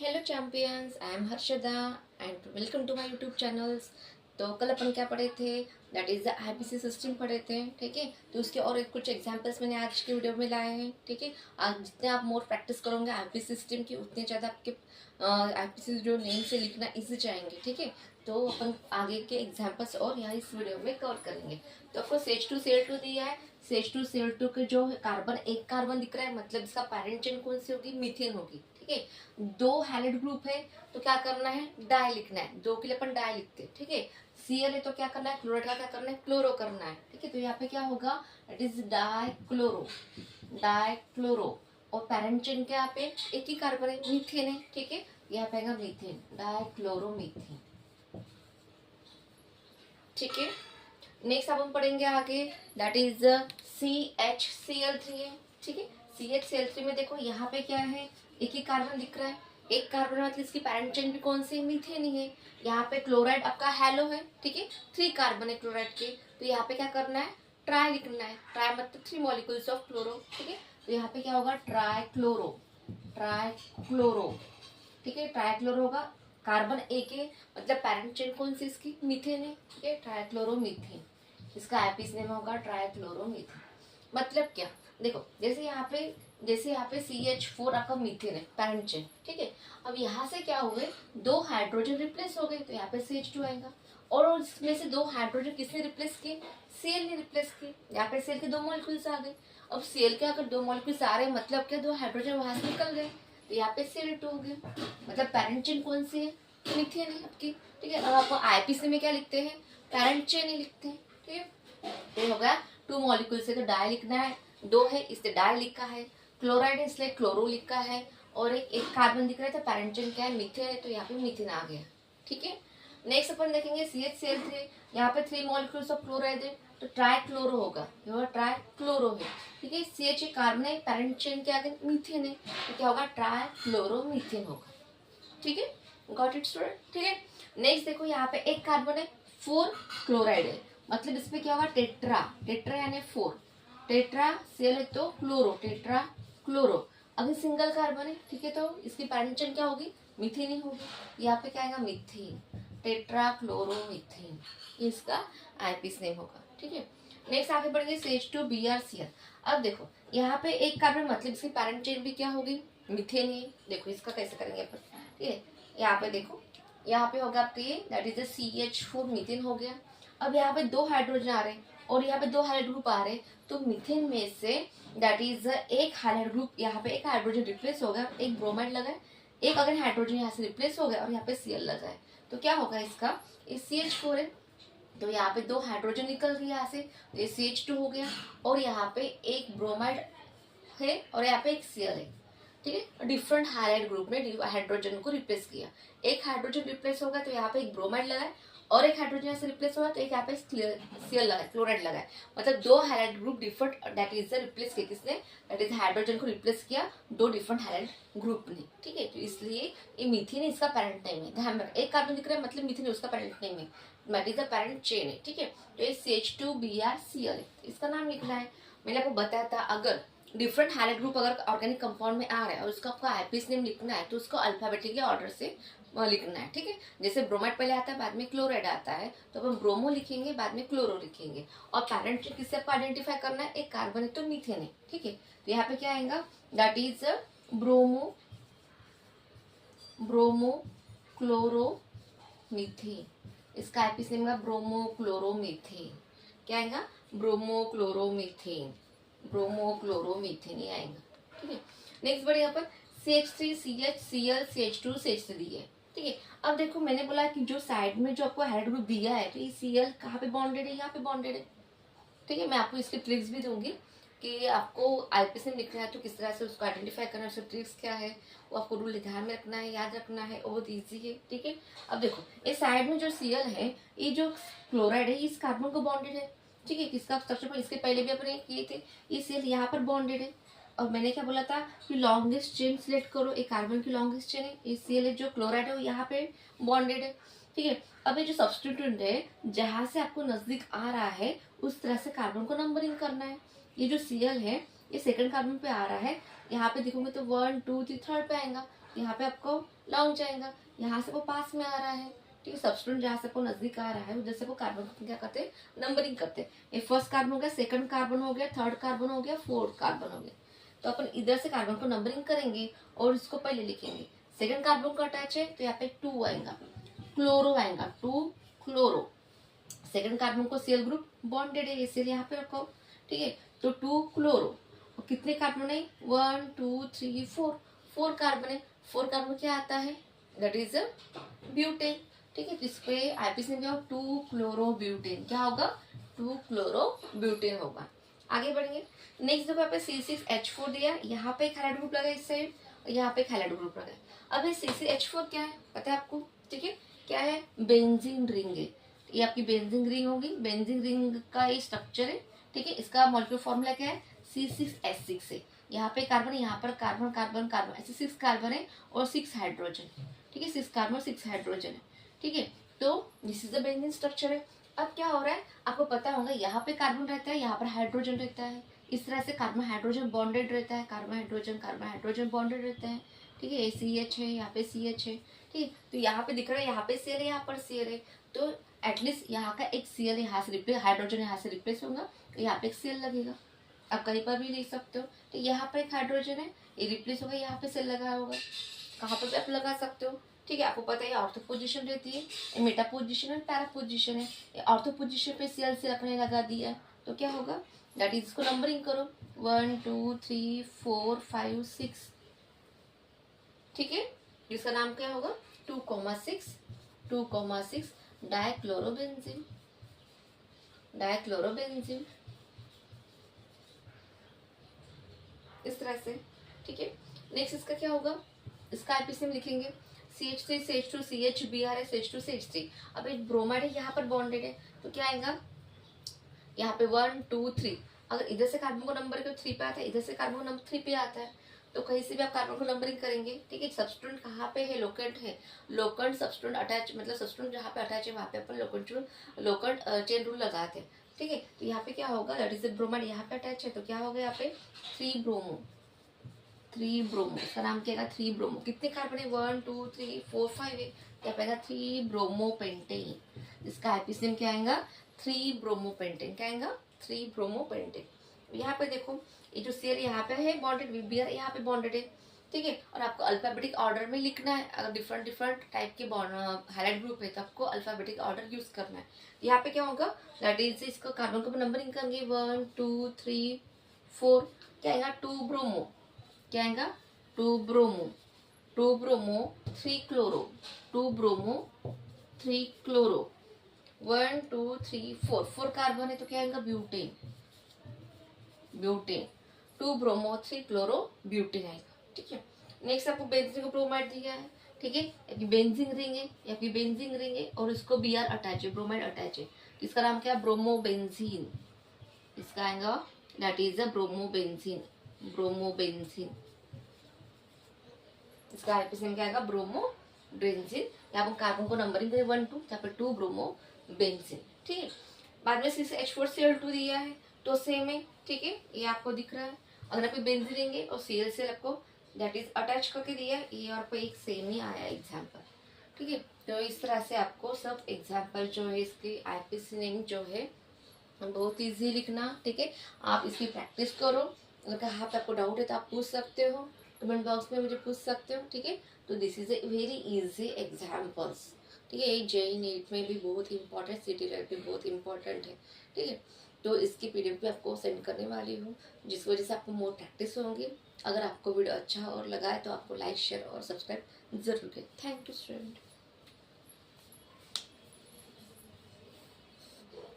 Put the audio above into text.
Hello champions, I am Harshada and welcome to my YouTube channels. तो कल अपन क्या पढ़े थे? That is the IPC system पढ़े थे। ठीक है, तो उसके और कुछ एग्जांपल्स मैंने आज के वीडियो में लाए हैं। ठीक है, आज जितने आप मोर प्रैक्टिस करोगे आईपीसी सिस्टम की, उतने ज़्यादा आपके आईपीसी जो नेम से लिखना ईजी जाएंगे। ठीक है, तो अपन आगे के एग्जाम्पल्स और यहाँ इस वीडियो में कवर करेंगे। तो आपको CH2Cl2 दिया है। CH2Cl2 के जो कार्बन, एक कार्बन दिख रहा है, मतलब इसका पेरेंट चेन कौन सी होगी? मीथेन होगी। ठीक है, दो हैलाइड ग्रुप है तो क्या करना है? डाई लिखना है। दो के लिए अपन डाई लिखते हैं। ठीक है, Cl है तो क्या करना है? क्लोराइड का क्या करना है? क्लोरो करना है। ठीक है, तो यहाँ पे क्या होगा? It is dichloro. डाइक्लोरो और पेरेंट चेन क्या यहाँ पे? एक ही कार्बन है, मीथेन है। ठीक है, यहाँ पे आएगा मीथेन, डाइक्लोरोमीथेन। ठीक है, नेक्स्ट अपन पढ़ेंगे आगे, दैट इज CHCl3 है। ठीक है, CHCl3 में देखो यहाँ पे क्या है? एक ही कार्बन दिख रहा है। एक कार्बन मतलब इसकी पैरेंट चेन भी कौन सी? मीथेन ही है। यहाँ पे क्लोराइड आपका हैलो है। ठीक है, 3 कार्बन है क्लोराइड के, तो यहाँ पे क्या करना है? ट्राई लिखना है। ट्राई मतलब 3 मॉलिक्यूल्स ऑफ क्लोरो। ठीक है, तो यहाँ पे क्या होगा? ट्राइक्लोरो। ट्राइक्लोरो। ठीक है, ट्राइक्लोरो होगा। कार्बन एक है, मतलब पेरेंट चेन कौन सी इसकी? मीथेन है। ठीक है, ट्राइक्लोरोमीथेन। इसका आईपीसी नेम होगा ट्राइक्लोरोमीथेन। मतलब क्या? देखो, जैसे यहाँ पे CH4 आपका मीथेन है, पेरेंट चेन। ठीक है, अब यहाँ से क्या हो गए? दो हाइड्रोजन रिप्लेस हो गए, तो यहाँ पे CH2 आएगा। और इसमें से दो हाइड्रोजन किसने रिप्लेस किए? Cl ने रिप्लेस किए। यहाँ पे Cl के दो मॉलिक्यूल्स आ गए। अब Cl के अगर दो मॉलिक्यूल्स आ रहे हैं, मतलब क्या? दो हाइड्रोजन वहां से निकल गए, तो यहाँ पे Cl2 हो गया। मतलब पेरेंट चेन कौन सी है? मीथेन है आपकी। ठीक है, अब आपको आईपीसी में क्या लिखते हैं? पेरेंट चेन ही लिखते हैं। ठीक है, तो हो गया 2 मॉलिक्यूल से, तो डाई लिखना है। दो है इसलिए डाई लिखा है। क्लोराइड है इसलिए क्लोरो लिखा है। और एक कार्बन दिख रहा है, तो पेरेंट चेन क्या है? मीथेन है, तो यहाँ पे मीथेन आ गया। ठीक है, नेक्स्ट अपन देखेंगे CHCl3। यहाँ पे 3 मॉलिक्यूल्स ऑफ क्लोराइड है, तो ट्राइक्लोरो होगा। ट्राइक्लोरो है। ठीक है, CH एक कार्बन है, पेरेंट चेन क्या है? मीथेन है, तो क्या होगा? ट्राइक्लोरोमीथेन होगा। ठीक है, गॉट इट स्टूडेंट? ठीक है, नेक्स्ट देखो, यहाँ पे एक कार्बन है, 4 क्लोराइड है, मतलब इसमें क्या होगा? टेट्रा। टेट्रा यानी 4। टेट्रा सेल है तो क्लोरो, टेट्रा क्लोरो। अगर सिंगल कार्बन है, ठीक है, तो इसकी पेरेंट चेन क्या होगी? मीथेन ही होगी। यहाँ पे क्या आएगा? Methane, tetra chloromethane. ये इसका आईपीसी नेम होगा। ठीक है, नेक्स्ट आगे बढ़ेंगे CH2Br Cl। अब देखो, यहाँ पे एक कार्बन, मतलब इसकी पेरेंट चेन भी क्या होगी? मीथेन ही। देखो इसका कैसे करेंगे अपन। ठीक है, यहाँ पे देखो, यहाँ पे होगा आपका ये, दैट इज CH4 मीथेन हो गया। अब यहाँ पे दो हाइड्रोजन आ रहे हैं और यहाँ पे दो हाइड्रोजन ग्रुप आ रहे हैं, तो मीथेन में से दैट इज एक हाइड्रोजन ग्रुप, यहाँ पे एक हाइड्रोजन रिप्लेस हो गया, एक ब्रोमाइड लगा है। एक अगर हाइड्रोजन यहाँ से रिप्लेस हो गया और यहाँ पे Cl लगा है, तो क्या होगा इसका? इस CH4 है, तो यहाँ पे दो हाइड्रोजन निकल रही है यहाँ से, तो ये CH2 हो गया। और यहाँ पे एक ब्रोमाइड है और यहाँ पे एक Cl है। ठीक है, डिफरेंट हाइड्राइड ग्रुप ने हाइड्रोजन को रिप्लेस किया। एक हाइड्रोजन रिप्लेस होगा तो यहाँ पे एक ब्रोमाइड लगा है, और एक हाइड्रोजन से रिप्लेस होगा तो एक यहाँ पे Cl लगा है, क्लोराइड लगा है। मतलब दो hydride group different, that is replace किया। किसने? दैट इज हाइड्रोजन को रिप्लेस किया दो डिफरेंट हाइड्राइड ग्रुप ने। ठीक है, तो इसलिए ये मीथेन इसका पेरेंट नेम है। ध्यान में, एक कार्बन दिख रहा है मतलब मीथेन उसका पेरेंट नेम है, that is the parent chain है। ठीक है, तो ये CH2Br Cl इसका नाम लिखना है। मैंने आपको बताया था, अगर डिफरेंट हाइड्राइड ग्रुप अगर ऑर्गेनिक कंपाउंड में आ रहा है और उसका आपको आईपीसी नेम लिखना है, तो उसको अल्फाबेटिकली ऑर्डर से लिखना है। ठीक है, जैसे ब्रोमाइड पहले आता है, बाद में क्लोराइड आता है, तो अपन ब्रोमो लिखेंगे, बाद में क्लोरो लिखेंगे। और पेरेंट किससे आपको आइडेंटिफाई करना है? एक कार्बन है तो मीथेन है। ठीक है, तो यहाँ पे क्या आएगा? That is bromo, bromo chloro methane. इसका आईपीसी नेम होगा ब्रोमो क्लोरोमीथेन। क्या आएगा? ब्रोमो क्लोरोमीथेन, ब्रोमो क्लोरोमीथेन ही आएगा। ठीक है, नेक्स्ट बढ़े यहाँ पर CH3 CH Cl CH2 CH3 दी है। ठीक है, अब देखो, मैंने बोला कि जो साइड में जो आपको हाइड्रोजन ग्रुप दिया है, तो ये Cl कहाँ पे बॉन्डेड है? यहाँ पे बॉन्डेड है। ठीक है, मैं आपको इसके ट्रिक्स भी दूंगी कि आपको आईपीसी में लिखना है तो किस तरह से उसको आइडेंटिफाई करना है, उसके ट्रिक्स क्या है, वो आपको रूल ध्यान में रखना है, याद रखना है, बहुत ईजी है। ठीक है, अब देखो, इस साइड में जो Cl है, ये जो क्लोराइड है, इस कार्बन को बॉन्डेड है। ठीक है, किसका स्ट्रक्चर इसके पहले भी अपने किए थे, ये Cl यहाँ पर बॉन्डेड है। और मैंने क्या बोला था कि लॉन्गेस्ट चेन सिलेक्ट करो, एक कार्बन की लॉन्गेस्ट चेन है, ये Cl है, जो क्लोराइड है वो यहाँ पे बॉन्डेड है। ठीक है, अब ये जो सब्स्टिट्यूएंट है, जहां से आपको नजदीक आ रहा है उस तरह से कार्बन को नंबरिंग करना है। ये जो Cl है, ये सेकंड कार्बन पे आ रहा है, यहाँ पे देखोगे तो 1 2 3 थर्ड पे आएगा, यहाँ पे आपको लॉन्ग जाएगा, यहाँ से वो पास में आ रहा है, ठीक है। सब्स्टिट्यूएंट जहाँ से को नजदीक आ रहा है उधर से वो कार्बन को क्या करते हैं, नंबरिंग करते हैं। ये फर्स्ट कार्बन हो गया, सेकंड कार्बन हो गया, थर्ड कार्बन हो गया, फोर्थ कार्बन हो गया। तो अपन इधर से कार्बन को नंबरिंग करेंगे और इसको पहले लिखेंगे। सेकंड कार्बन का अटैच है तो यहाँ पे 2 आएगा, क्लोरो आएगा, 2 क्लोरो। सेकंड कार्बन को सीएल ग्रुप बॉन्डेड है, इसीलिए यहाँ पे रखो, ठीक है। तो 2 क्लोरो, और कितने कार्बन है, 1 2 3 4, 4 कार्बन है। 4 कार्बन क्या आता है, दैट इज ब्यूटेन, ठीक है। तो इस पे आईपीसी में 2 क्लोरो ब्यूटेन क्या होगा, 2 क्लोरो ब्यूटेन होगा। आगे बढ़ेंगे। नेक्स्ट देखो यहाँ पे C6H4 दिया, यहाँ पे एक हैलाइड ग्रुप लगा इस साइड, और यहाँ पे एक हैलाइड ग्रुप लगा। अब ये C6H4 क्या है पता है आपको, ठीक है, क्या है, बेंजीन रिंग है। ये आपकी बेंजीन रिंग होगी, बेंजीन रिंग का ये स्ट्रक्चर है, ठीक है। इसका मॉलिक्यूलर फॉर्मूला क्या है, C6H6 है। यहाँ पे कार्बन, यहाँ पर कार्बन कार्बन कार्बन, ऐसे 6 कार्बन है और 6 हाइड्रोजन, ठीक है। 6 कार्बन 6 हाइड्रोजन है, ठीक है। तो this is the benzene structure है। अब क्या हो रहा है आपको पता होगा, यहाँ पे कार्बन रहता है, यहाँ पर हाइड्रोजन रहता है। इस तरह से कार्बन हाइड्रोजन बॉन्डेड रहता है, कार्बन हाइड्रोजन बॉन्डेड रहता है, ठीक है। CH है, यहाँ पे CH है, ठीक है। तो यहाँ पे दिख रहा है, यहाँ पे Cl है, यहाँ पर Cl है। तो एटलीस्ट यहाँ का एक Cl यहाँ से रिप्लेस, हाइड्रोजन यहाँ से रिप्लेस होगा, तो यहाँ पे एक Cl लगेगा। आप कहीं पर भी लिख सकते हो, तो यहाँ पर एक हाइड्रोजन है, ये रिप्लेस होगा, यहाँ पे Cl लगा होगा। कहाँ पर भी आप लगा सकते हो, ठीक है। आपको पता है ऑर्थो पोजीशन रहती है, ये मेटा पोजीशन है, पैरा पोजीशन है। ऑर्थो पोजीशन पे Cl से अपने लगा दिया, तो क्या होगा, दैट इज, इसको नंबरिंग करो, 1 2 3 4 5 6, ठीक है। इसका नाम क्या होगा, 2,6 2,6 डाइक्लोरोबेंजीन, डाइक्लोरोबेंजीन, इस तरह से, ठीक है। नेक्स्ट इसका क्या होगा, इसका आईपीसी में लिखेंगे CH3 CH2 CH Br है, CH2 CH3। अब एक ब्रोमाइड है, यहाँ पर बॉन्डेड है, तो क्या आएगा, यहाँ पे 1 2 3। अगर इधर से कार्बन को नंबर 3 पे आता है, इधर से कार्बन को नंबर 3 पे आता है, तो कहीं से भी आप कार्बन को नंबरिंग करेंगे, ठीक है। सब्स्टिट्यूएंट कहाँ पे है, लोकेंट है, लोकेंट सब्स्टिट्यूएंट अटैच, मतलब सब्स्टिट्यूएंट जहाँ पे अटैच है वहाँ पे अपन लोकेंट चेन रूल लगाते हैं, ठीक है। तो यहाँ पे क्या होगा, दैट इज ब्रोमाइड यहाँ पे अटैच है, तो क्या होगा यहाँ पे 3 ब्रोमो, 3 ब्रोमो, इसका नाम क्या है, 3 ब्रोमो। कितने कार्बन है, 1 2 3 4 5 है, क्या पाएगा, 3 ब्रोमो पेंटेन। इसका आईपीसी क्या आएगा, 3 ब्रोमो पेंटेन, क्या आएगा, 3 ब्रोमो पेंटेन। यहाँ पे देखो, ये जो Cl यहाँ पे है बॉन्डेड, Br यहाँ पे बॉन्डेड है, ठीक है। और आपको अल्फाबेटिक ऑर्डर में लिखना है, अगर डिफरेंट डिफरेंट टाइप के हाइलाइट ग्रुप है तो आपको अल्फाबेटिक ऑर्डर यूज करना है। यहाँ पे क्या होगा, दैट इज, इसको कार्बन को नंबरिंग करेंगे 1 2 3 4, क्या आएगा, 2 ब्रोमो, क्या आएगा, 2 bromo, 2 bromo 3 chloro, 2 bromo 3 chloro, 1 2 3 4, 4 carbon है, तो क्या आएगा, butane, butane, 2 bromo 3 chloro butane आएगा, ठीक है। नेक्स्ट आपको बेंजीन को ब्रोमाइड दिया है, ठीक है। आपकी बेंजीन रिंग है, आपकी बेंजीन रिंग है, और इसको Br अटैच है, ब्रोमाइड अटैच है, इसका नाम क्या है, ब्रोमोबेंजीन। इसका आएगा, that is a bromobenzene, bromobenzene. इसका आईपीसी क्या आएगा, ब्रोमोबेंजीन। यहाँ पर कार्बन को नंबरिंग करें 1 2, यहाँ पर 2 ब्रोमोबेंजीन, ठीक है। बाद में C6H4Cl2 दिया है, तो सेम है, ठीक है, ये आपको दिख रहा है। अगर आपको बेंजीन लेंगे और Cl आपको दैट इज अटैच करके दिया है, ये और कोई एक सेम ही आया एग्जाम्पल, ठीक है। तो इस तरह से आपको सब एग्जाम्पल जो है इसकी आईपीसी नेम जो है बहुत इजी लिखना, ठीक है। आप इसकी प्रैक्टिस करो, अगर कहाँ पे आपको डाउट है तो आप पूछ सकते हो, कमेंट बॉक्स में मुझे पूछ सकते हो, ठीक है। तो this is a very easy examples, ठीक है। ये JEE नीट में भी बहुत इंपॉर्टेंट, सिटी लेवल पे बहुत इंपॉर्टेंट है, ठीक है। तो इसकी PDF भी आपको सेंड करने वाली हूँ, जिस वजह से आपको मोर प्रैक्टिस होंगी। अगर आपको वीडियो अच्छा और लगा है तो आपको लाइक शेयर और सब्सक्राइब जरूर करें। Thank you student.